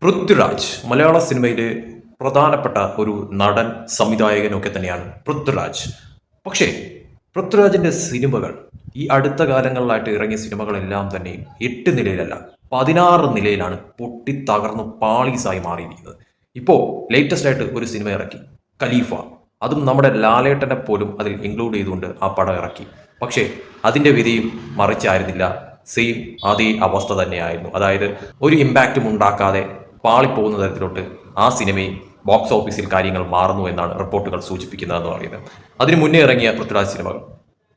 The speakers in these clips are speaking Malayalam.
പൃഥ്വിരാജ് മലയാള സിനിമയിലെ പ്രധാനപ്പെട്ട ഒരു നടൻ സംവിധായകനൊക്കെ തന്നെയാണ് പൃഥ്വിരാജ്. പക്ഷേ പൃഥ്വിരാജിന്റെ സിനിമകൾ ഈ അടുത്ത കാലങ്ങളിലായിട്ട് ഇറങ്ങിയ സിനിമകളെല്ലാം തന്നെ 8 നിലയിലല്ല 16 നിലയിലാണ് പൊട്ടി തകർന്ന് പാളീസായി മാറിയിരിക്കുന്നത്. ഇപ്പോൾ ലേറ്റസ്റ്റ് ആയിട്ട് ഒരു സിനിമ ഇറക്കി, ഖലീഫ. അതും നമ്മുടെ ലാലേട്ടനെ പോലും അതിൽ ഇൻക്ലൂഡ് ചെയ്തുകൊണ്ട് ആ പടം ഇറക്കി. പക്ഷേ അതിൻ്റെ വിധിയും മറിച്ചായിരുന്നില്ല. സെയിം അതേ അവസ്ഥ തന്നെയായിരുന്നു. അതായത് ഒരു ഇമ്പാക്റ്റും ഉണ്ടാക്കാതെ പാളിപ്പോകുന്ന തരത്തിലോട്ട് ആ സിനിമയും ബോക്സ് ഓഫീസിൽ കാര്യങ്ങൾ മാറുന്നു എന്നാണ് റിപ്പോർട്ടുകൾ സൂചിപ്പിക്കുന്നതെന്ന് പറയുന്നത്. അതിന് മുന്നേ ഇറങ്ങിയ പൃഥ്വിരാജ് സിനിമകൾ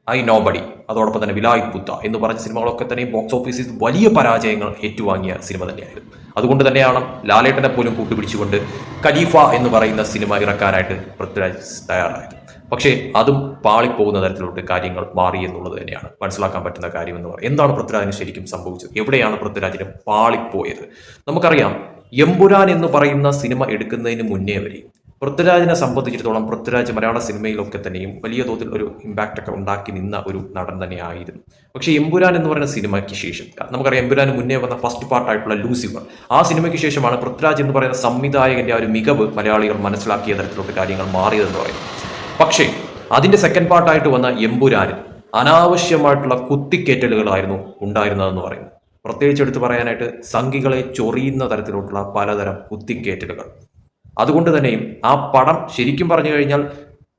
ഐ നോബഡി, അതോടൊപ്പം തന്നെ വിലായ് പുത്ത എന്ന് പറഞ്ഞ സിനിമകളൊക്കെ തന്നെ ബോക്സ് ഓഫീസിൽ വലിയ പരാജയങ്ങൾ ഏറ്റുവാങ്ങിയ സിനിമ തന്നെയായിരുന്നു. അതുകൊണ്ട് തന്നെയാണ് ലാലേട്ടനെ പോലും കൂട്ടുപിടിച്ചുകൊണ്ട് ഖലീഫ എന്ന് പറയുന്ന സിനിമ ഇറക്കാനായിട്ട് പൃഥ്വിരാജ് തയ്യാറായത്. പക്ഷേ അതും പാളിപ്പോകുന്ന തരത്തിലോട്ട് കാര്യങ്ങൾ മാറി എന്നുള്ളത് തന്നെയാണ് മനസ്സിലാക്കാൻ പറ്റുന്ന കാര്യം എന്ന് പറയുന്നത്. എന്താണ് പൃഥ്വിരാജിന് ശരിക്കും സംഭവിച്ചത്? എവിടെയാണ് പൃഥ്വിരാജിന് പാളിപ്പോയത്? നമുക്കറിയാം, എമ്പുരാൻ എന്ന് പറയുന്ന സിനിമ എടുക്കുന്നതിന് മുന്നേ വരെ പൃഥ്വിരാജിനെ സംബന്ധിച്ചിടത്തോളം പൃഥ്വിരാജ് മലയാള സിനിമയിലൊക്കെ തന്നെയും വലിയ തോതിൽ ഒരു ഇമ്പാക്റ്റ് ഒക്കെ ഉണ്ടാക്കി നിന്ന ഒരു നടൻ തന്നെയായിരുന്നു. പക്ഷേ എമ്പുരാൻ എന്ന് പറയുന്ന സിനിമയ്ക്ക് ശേഷം, നമുക്കറിയാം എമ്പുരാന് മുന്നേ വന്ന ഫസ്റ്റ് പാർട്ടായിട്ടുള്ള ലൂസിഫർ, ആ സിനിമയ്ക്ക് ശേഷമാണ് പൃഥ്വിരാജ് എന്ന് പറയുന്ന സംവിധായകന്റെ ആ ഒരു മികവ് മലയാളികൾ മനസ്സിലാക്കിയ തരത്തിലോട്ട് കാര്യങ്ങൾ മാറിയതെന്ന് പറയുന്നത്. പക്ഷേ അതിന്റെ സെക്കൻഡ് പാർട്ടായിട്ട് വന്ന എമ്പുരാനിൽ അനാവശ്യമായിട്ടുള്ള കുത്തിക്കേറ്റലുകളായിരുന്നു ഉണ്ടായിരുന്നതെന്ന് പറയുന്നത്. പ്രത്യേകിച്ച് എടുത്ത് പറയാനായിട്ട് സംഘികളെ ചൊറിയുന്ന തരത്തിലോട്ടുള്ള പലതരം കുത്തിക്കേറ്റലുകൾ. അതുകൊണ്ട് തന്നെയും ആ പടം ശരിക്കും പറഞ്ഞു കഴിഞ്ഞാൽ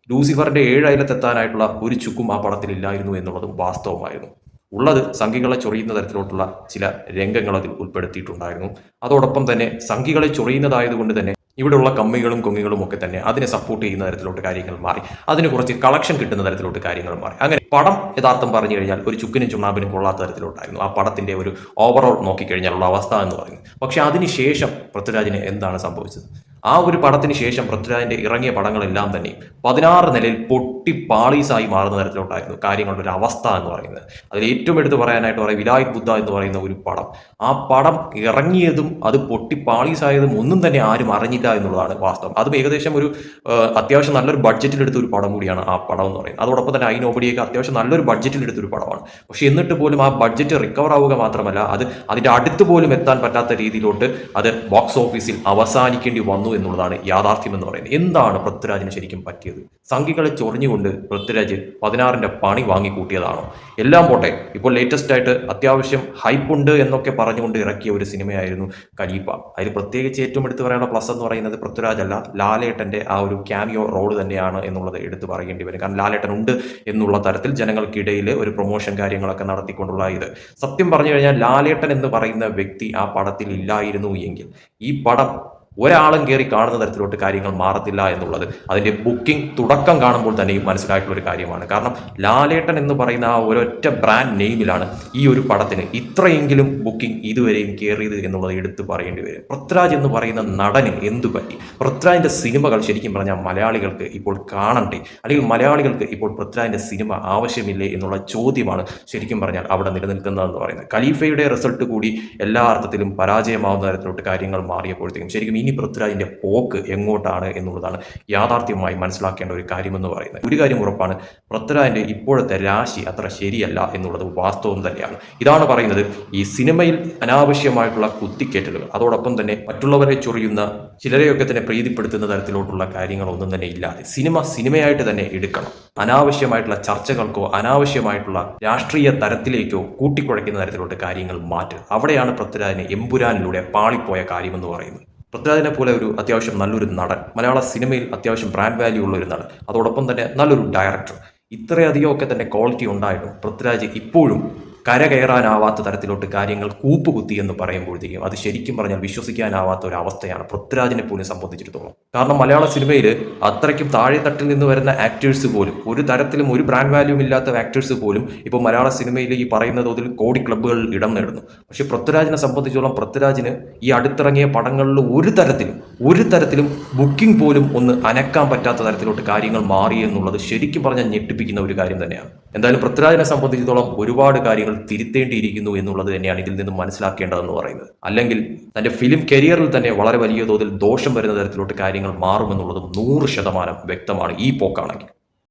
ലൂസിഫറിന്റെ 7 അയലത്തെത്താനായിട്ടുള്ള ഒരു ചുക്കും ആ പടത്തിൽ ഇല്ലായിരുന്നു എന്നുള്ളതും വാസ്തവമായിരുന്നു. ഉള്ളത് സംഘികളെ ചൊറിയുന്ന തരത്തിലോട്ടുള്ള ചില രംഗങ്ങൾ അതിൽ ഉൾപ്പെടുത്തിയിട്ടുണ്ടായിരുന്നു. അതോടൊപ്പം തന്നെ സംഘികളെ ചൊറിയുന്നതായതുകൊണ്ട് തന്നെ ഇവിടെയുള്ള കമ്മികളും കൊങ്ങികളും ഒക്കെ തന്നെ അതിനെ സപ്പോർട്ട് ചെയ്യുന്ന തരത്തിലോട്ട് കാര്യങ്ങൾ മാറി. അതിന് കുറച്ച് കളക്ഷൻ കിട്ടുന്ന തരത്തിലോട്ട് കാര്യങ്ങൾ മാറി. അങ്ങനെ പടം യഥാർത്ഥം പറഞ്ഞു കഴിഞ്ഞാൽ ഒരു ചുക്കിനും ചുണ്ണാമ്പിനും കൊള്ളാത്ത തരത്തിലോട്ടായിരുന്നു ആ പടത്തിന്റെ ഒരു ഓവറോൾ നോക്കിക്കഴിഞ്ഞാലുള്ള അവസ്ഥ എന്ന് പറയുന്നത്. പക്ഷെ അതിനുശേഷം പൃഥ്വിരാജിന് എന്താണ് സംഭവിച്ചത്? ആ ഒരു പടത്തിന് ശേഷം പൃഥ്വിരാജിന്റെ ഇറങ്ങിയ പടങ്ങളെല്ലാം തന്നെ 16 നിലയിൽ പൊട്ടി പാളീസായി മാറുന്ന തരത്തിലോട്ടായിരുന്നു കാര്യങ്ങളുടെ ഒരു അവസ്ഥ എന്ന് പറയുന്നത്. അതിൽ ഏറ്റവും എടുത്ത് പറയാനായിട്ട് പറയും വിലായ് ബുദ്ധ എന്ന് പറയുന്ന ഒരു പടം. ആ പടം ഇറങ്ങിയതും അത് പൊട്ടി പാളീസായതും ഒന്നും തന്നെ ആരും അറിഞ്ഞില്ല എന്നുള്ളതാണ് വാസ്തവം. അതും ഏകദേശം ഒരു അത്യാവശ്യം നല്ലൊരു ബഡ്ജറ്റിലെടുത്ത ഒരു പടം കൂടിയാണ് ആ പടം എന്ന് പറയുന്നത്. അതോടൊപ്പം തന്നെ ഐ നോബഡിയൊക്കെ അത്യാവശ്യം നല്ലൊരു ബഡ്ജറ്റിലെടുത്തൊരു പടമാണ്. പക്ഷെ എന്നിട്ട് പോലും ആ ബഡ്ജറ്റ് റിക്കവർ ആവുക മാത്രമല്ല, അത് അതിന്റെ അടുത്ത് പോലും എത്താൻ പറ്റാത്ത രീതിയിലോട്ട് അത് ബോക്സ് ഓഫീസിൽ അവസാനിക്കേണ്ടി വന്നു എന്നുള്ളതാണ് യാഥാർത്ഥ്യം എന്ന് പറയുന്നത്. എന്താണ് പൃഥ്വിരാജിന് ശരിക്കും പറ്റിയത്? സംഘികളെ ചൊറിഞ്ഞുകൊണ്ട് പൃഥ്വിരാജ് 16ന്റെ പണി വാങ്ങിക്കൂട്ടിയതാണോ? എല്ലാം പോട്ടെ, ഇപ്പോൾ ലേറ്റസ്റ്റ് ആയിട്ട് അത്യാവശ്യം ഹൈപ്പുണ്ട് എന്നൊക്കെ പറഞ്ഞുകൊണ്ട് ഇറക്കിയ ഒരു സിനിമയായിരുന്നു ഖലീഫ. അതിൽ പ്രത്യേകിച്ച് ഏറ്റവും എടുത്തു പറയാനുള്ള പ്ലസ് എന്ന് പറയുന്നത് പൃഥ്വിരാജ് അല്ല, ലാലേട്ടന്റെ ആ ഒരു ക്യാമിയോ റോള് തന്നെയാണ് എന്നുള്ളത് എടുത്തു പറയേണ്ടി വരും. കാരണം ലാലേട്ടൻ ഉണ്ട് എന്നുള്ള തരത്തിൽ ജനങ്ങൾക്കിടയിൽ ഒരു പ്രൊമോഷൻ കാര്യങ്ങളൊക്കെ നടത്തിക്കൊണ്ടുള്ള ഇത്. സത്യം പറഞ്ഞു കഴിഞ്ഞാൽ ലാലേട്ടൻ എന്ന് പറയുന്ന വ്യക്തി ആ പടത്തിൽ ഇല്ലായിരുന്നു എങ്കിൽ ഈ പടം ഒരാളും കയറി കാണുന്ന തരത്തിലോട്ട് കാര്യങ്ങൾ മാറത്തില്ല എന്നുള്ളത് അതിൻ്റെ ബുക്കിംഗ് തുടക്കം കാണുമ്പോൾ തന്നെയും മനസ്സിലായിട്ടുള്ള ഒരു കാര്യമാണ്. കാരണം ലാലേട്ടൻ എന്ന് പറയുന്ന ആ ഒരൊറ്റ ബ്രാൻഡ് നെയിമിലാണ് ഈ ഒരു പടത്തിന് ഇത്രയെങ്കിലും ബുക്കിംഗ് ഇതുവരെയും കയറിയത് എന്നുള്ളത് എടുത്തു പറയേണ്ടി വരും. പൃഥ്വിരാജ് എന്ന് പറയുന്ന നടന് എന്തു പറ്റി? പൃഥ്വിരാജിന്റെ സിനിമകൾ ശരിക്കും പറഞ്ഞാൽ മലയാളികൾക്ക് ഇപ്പോൾ കാണണ്ടേ, അല്ലെങ്കിൽ മലയാളികൾക്ക് ഇപ്പോൾ പൃഥ്വിരാജിന്റെ സിനിമ ആവശ്യമില്ലേ എന്നുള്ള ചോദ്യമാണ് ശരിക്കും പറഞ്ഞാൽ അവിടെ നിലനിൽക്കുന്നതെന്ന് പറയുന്നത്. ഖലീഫയുടെ റിസൾട്ട് കൂടി എല്ലാ അർത്ഥത്തിലും പരാജയമാവുന്ന തരത്തിലോട്ട് കാര്യങ്ങൾ മാറിയപ്പോഴത്തേക്കും ശരിക്കും ഇനി പൃഥ്വിരാജിന്റെ പോക്ക് എങ്ങോട്ടാണ് എന്നുള്ളതാണ് യാഥാർത്ഥ്യമായി മനസ്സിലാക്കേണ്ട ഒരു കാര്യമെന്ന് പറയുന്നത്. ഒരു കാര്യം ഉറപ്പാണ്, പൃഥ്വിരാജിന്റെ ഇപ്പോഴത്തെ രാശി അത്ര ശരിയല്ല എന്നുള്ളത് വാസ്തവം തന്നെയാണ്. ഇതാണ് പറയുന്നത്, ഈ സിനിമയിൽ അനാവശ്യമായിട്ടുള്ള കുത്തിക്കേറ്റലുകൾ, അതോടൊപ്പം തന്നെ മറ്റുള്ളവരെ ചൊറിയുന്ന ചിലരെയൊക്കെ തന്നെ പ്രീതിപ്പെടുത്തുന്ന തരത്തിലോട്ടുള്ള കാര്യങ്ങളൊന്നും തന്നെ ഇല്ലാതെ സിനിമയായിട്ട് തന്നെ എടുക്കണം. അനാവശ്യമായിട്ടുള്ള ചർച്ചകൾക്കോ അനാവശ്യമായിട്ടുള്ള രാഷ്ട്രീയ തരത്തിലേക്കോ കൂട്ടിക്കുഴയ്ക്കുന്ന തരത്തിലോട്ട് കാര്യങ്ങൾ മാറ്റുക. അവിടെയാണ് പൃഥ്വിരാജിന് എമ്പുരാനിലൂടെ പാളിപ്പോയ കാര്യമെന്ന് പറയുന്നത്. പൃഥ്വിരാജിനെ പോലെ ഒരു അത്യാവശ്യം നല്ലൊരു നടൻ, മലയാള സിനിമയിൽ അത്യാവശ്യം ബ്രാൻഡ് വാല്യൂ ഉള്ള ഒരു നടൻ, അതോടൊപ്പം തന്നെ നല്ലൊരു ഡയറക്ടർ, ഇത്രയധികമൊക്കെ തന്നെ ക്വാളിറ്റി ഉണ്ടായിട്ടും പൃഥ്വിരാജ് ഇപ്പോഴും കരകയറാനാവാത്ത തരത്തിലോട്ട് കാര്യങ്ങൾ കൂപ്പുകുത്തി എന്ന് പറയുമ്പോഴത്തേക്കും അത് ശരിക്കും പറഞ്ഞാൽ വിശ്വസിക്കാനാവാത്ത ഒരു അവസ്ഥയാണ് പൃഥ്വിരാജിനെ പോലും സംബന്ധിച്ചിടത്തോളം. കാരണം മലയാള സിനിമയിൽ അത്രയ്ക്കും താഴെ തട്ടിൽ നിന്ന് വരുന്ന ആക്ടേഴ്സ് പോലും, ഒരു തരത്തിലും ഒരു ബ്രാൻഡ് വാല്യൂം ഇല്ലാത്ത ആക്ടേഴ്സ് പോലും ഇപ്പോൾ മലയാള സിനിമയിൽ ഈ പറയുന്ന തോതിൽ കോടി ക്ലബ്ബുകളിൽ ഇടം നേടുന്നു. പക്ഷേ പൃഥ്വിരാജിനെ സംബന്ധിച്ചിടത്തോളം പൃഥ്വിരാജിന് ഈ അടുത്തിറങ്ങിയ പടങ്ങളിൽ ഒരു തരത്തിലും ബുക്കിംഗ് പോലും ഒന്ന് അനക്കാൻ പറ്റാത്ത തരത്തിലോട്ട് കാര്യങ്ങൾ മാറി എന്നുള്ളത് ശരിക്കും പറഞ്ഞാൽ ഞെട്ടിപ്പിക്കുന്ന ഒരു കാര്യം തന്നെയാണ്. എന്തായാലും പൃഥ്വിരാജിനെ സംബന്ധിച്ചിടത്തോളം ഒരുപാട് കാര്യങ്ങൾ തിരുത്തേണ്ടിയിരിക്കുന്നു എന്നുള്ളത് തന്നെയാണ് ഇതിൽ നിന്നും മനസ്സിലാക്കേണ്ടതെന്ന് പറയുന്നത്. അല്ലെങ്കിൽ തന്റെ ഫിലിം കരിയറിൽ തന്നെ വളരെ വലിയ തോതിൽ ദോഷം വരുന്ന തരത്തിലോട്ട് കാര്യങ്ങൾ മാറുമെന്നുള്ളതും 100% വ്യക്തമാണ് ഈ പോക്കാണെങ്കിൽ.